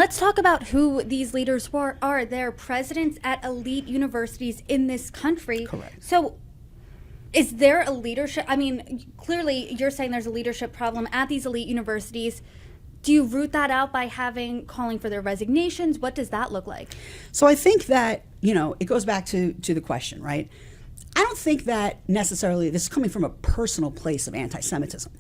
Let's talk about who these leaders are. They're presidents at elite universities in this country. Correct. So is there a leadership? I mean, clearly you're saying there's a leadership problem at these elite universities. Do you root that out by calling for their resignations? What does that look like? So I think that, it goes back to the question, right? I don't think that necessarily this is coming from a personal place of anti-Semitism.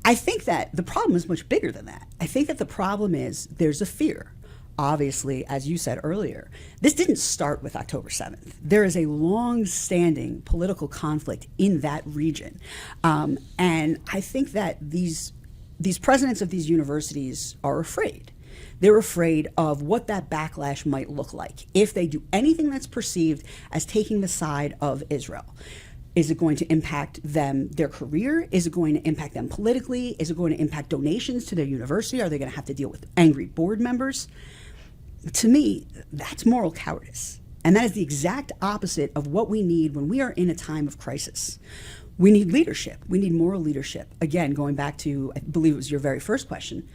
I think that the problem is much bigger than that. I think that the problem is there's a fear. Obviously, as you said earlier, this didn't start with October 7th. There is a long-standing political conflict in that region. And I think that these presidents of these universities are afraid. They're afraid of what that backlash might look like if they do anything that's perceived as taking the side of Israel. Is it going to impact them, their career? Is it going to impact them politically? Is it going to impact donations to their university? Are they going to have to deal with angry board members? To me, that's moral cowardice. And that is the exact opposite of what we need when we are in a time of crisis. We need leadership. We need moral leadership. Again, going back to, I believe it was your very first question,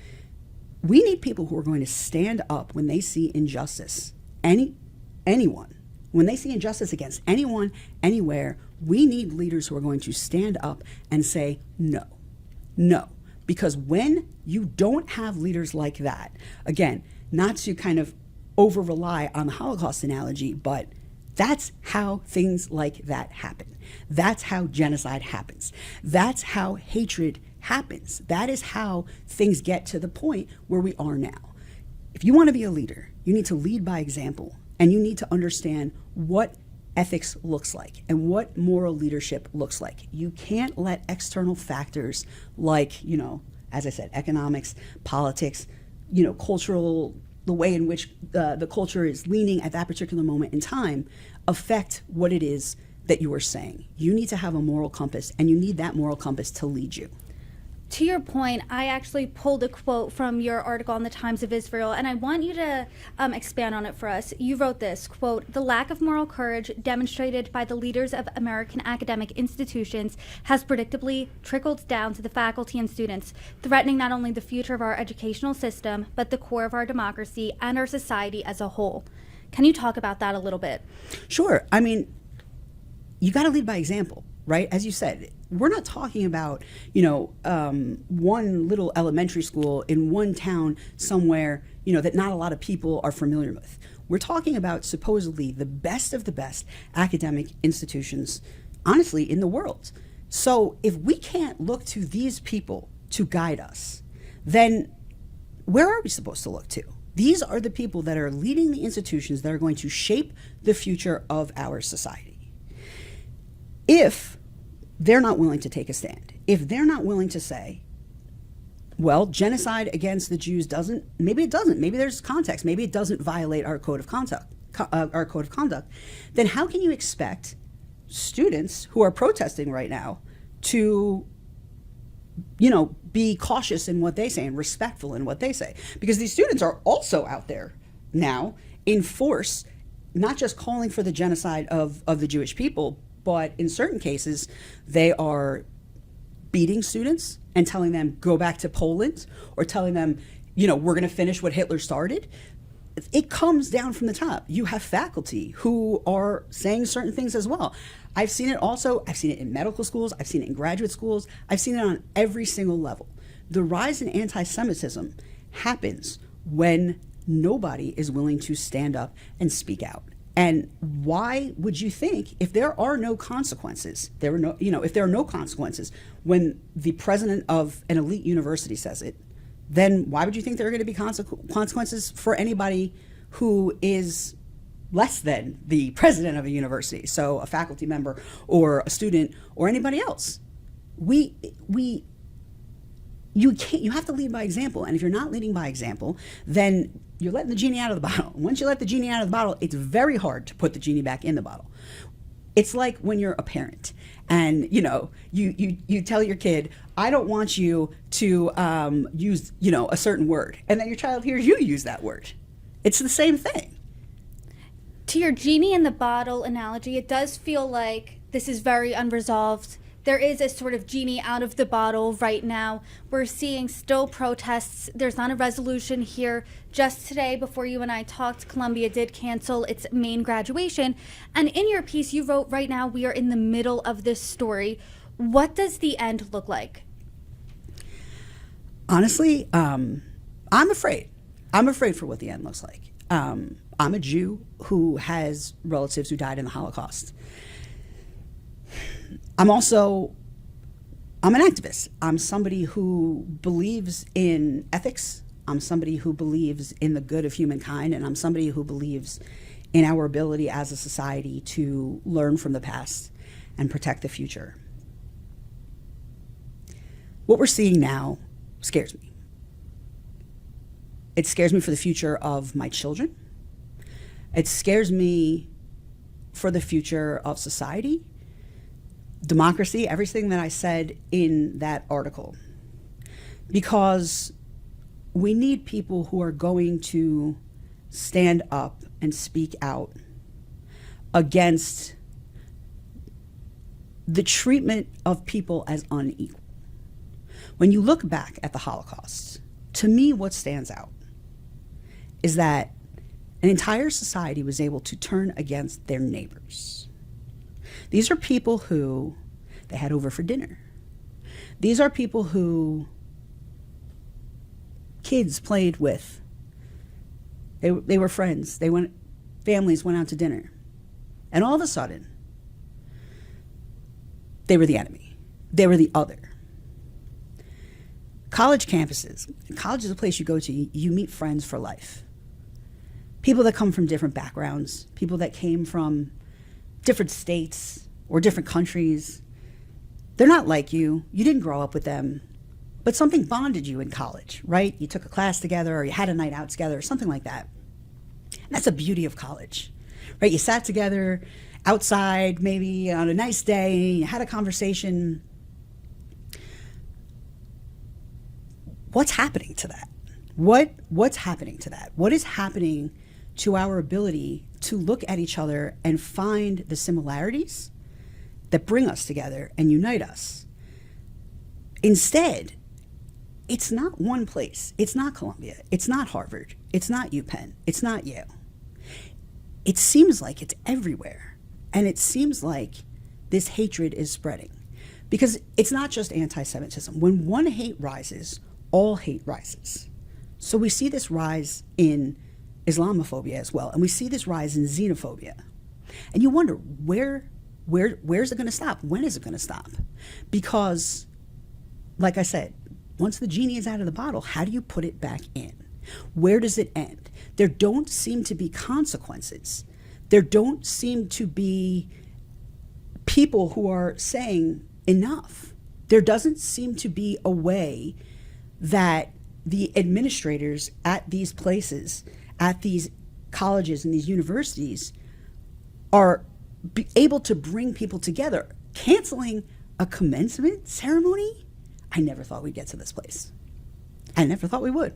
we need people who are going to stand up when they see injustice. Anyone. When they see injustice against anyone, anywhere, we need leaders who are going to stand up and say, no, no. Because when you don't have leaders like that, again, not to kind of over-rely on the Holocaust analogy, but that's how things like that happen. That's how genocide happens. That's how hatred happens. That is how things get to the point where we are now. If you want to be a leader, you need to lead by example, and you need to understand what ethics looks like and what moral leadership looks like. You can't let external factors like, as I said, economics, politics, cultural, the way in which the culture is leaning at that particular moment in time affect what it is that you are saying. You need to have a moral compass, and you need that moral compass to lead you. To your point, I actually pulled a quote from your article on the Times of Israel, and I want you to expand on it for us. You wrote this, quote, "The lack of moral courage demonstrated by the leaders of American academic institutions has predictably trickled down to the faculty and students, threatening not only the future of our educational system, but the core of our democracy and our society as a whole." Can you talk about that a little bit? Sure. I mean, you got to lead by example, right? As you said, we're not talking about, one little elementary school in one town somewhere, that not a lot of people are familiar with. We're talking about supposedly the best of the best academic institutions, honestly, in the world. So if we can't look to these people to guide us, then where are we supposed to look to? These are the people that are leading the institutions that are going to shape the future of our society. If they're not willing to take a stand, if they're not willing to say, well, genocide against the Jews maybe there's context, maybe it doesn't violate our code of conduct, then how can you expect students who are protesting right now to, be cautious in what they say and respectful in what they say? Because these students are also out there now in force, not just calling for the genocide of the Jewish people, but in certain cases, they are beating students and telling them, go back to Poland, or telling them, we're going to finish what Hitler started. It comes down from the top. You have faculty who are saying certain things as well. I've seen it in medical schools, I've seen it in graduate schools, I've seen it on every single level. The rise in anti-Semitism happens when nobody is willing to stand up and speak out. And why would you think, if there are no consequences, if there are no consequences when the president of an elite university says it, then why would you think there are going to be consequences for anybody who is less than the president of a university, so a faculty member or a student or anybody else? You have to lead by example, and if you're not leading by example, then you're letting the genie out of the bottle. Once you let the genie out of the bottle, it's very hard to put the genie back in the bottle. It's like when you're a parent and, you tell your kid, I don't want you to use, a certain word. And then your child hears you use that word. It's the same thing. To your genie in the bottle analogy, it does feel like this is very unresolved. there is a sort of genie out of the bottle right now. We're seeing still protests. There's not a resolution here. Just today, before you and I talked, Columbia did cancel its main graduation. And in your piece, you wrote, right now, we are in the middle of this story. What does the end look like? Honestly, I'm afraid. I'm afraid for what the end looks like. I'm a Jew who has relatives who died in the Holocaust. I'm an activist. I'm somebody who believes in ethics. I'm somebody who believes in the good of humankind, and I'm somebody who believes in our ability as a society to learn from the past and protect the future. What we're seeing now scares me. It scares me for the future of my children. It scares me for the future of society, democracy, everything that I said in that article. Because we need people who are going to stand up and speak out against the treatment of people as unequal. When you look back at the Holocaust, to me, what stands out is that an entire society was able to turn against their neighbors. These are people who they had over for dinner. These are people who kids played with. They were friends. Families went out to dinner. And all of a sudden, they were the enemy. They were the other. College campuses. College is a place you go to. You meet friends for life. People that come from different backgrounds, people that came from different states or different countries. They're not like you. You didn't grow up with them, but something bonded you in college, right? You took a class together or you had a night out together or something like that. And that's the beauty of college, right? You sat together outside maybe on a nice day, you had a conversation. What's happening to that? What's happening to that? What is happening to our ability to look at each other and find the similarities that bring us together and unite us? Instead, it's not one place. It's not Columbia. It's not Harvard. It's not UPenn. It's not Yale. It seems like it's everywhere. And it seems like this hatred is spreading. Because it's not just anti-Semitism. When one hate rises, all hate rises. So we see this rise in Islamophobia as well, and we see this rise in xenophobia. And you wonder, where's it going to stop? When is it going to stop? Because, like I said, once the genie is out of the bottle, how do you put it back in? Where does it end? There don't seem to be consequences. There don't seem to be people who are saying enough. There doesn't seem to be a way that the administrators at these places, at these colleges and these universities, are able to bring people together. Canceling a commencement ceremony? I never thought we'd get to this place. I never thought we would.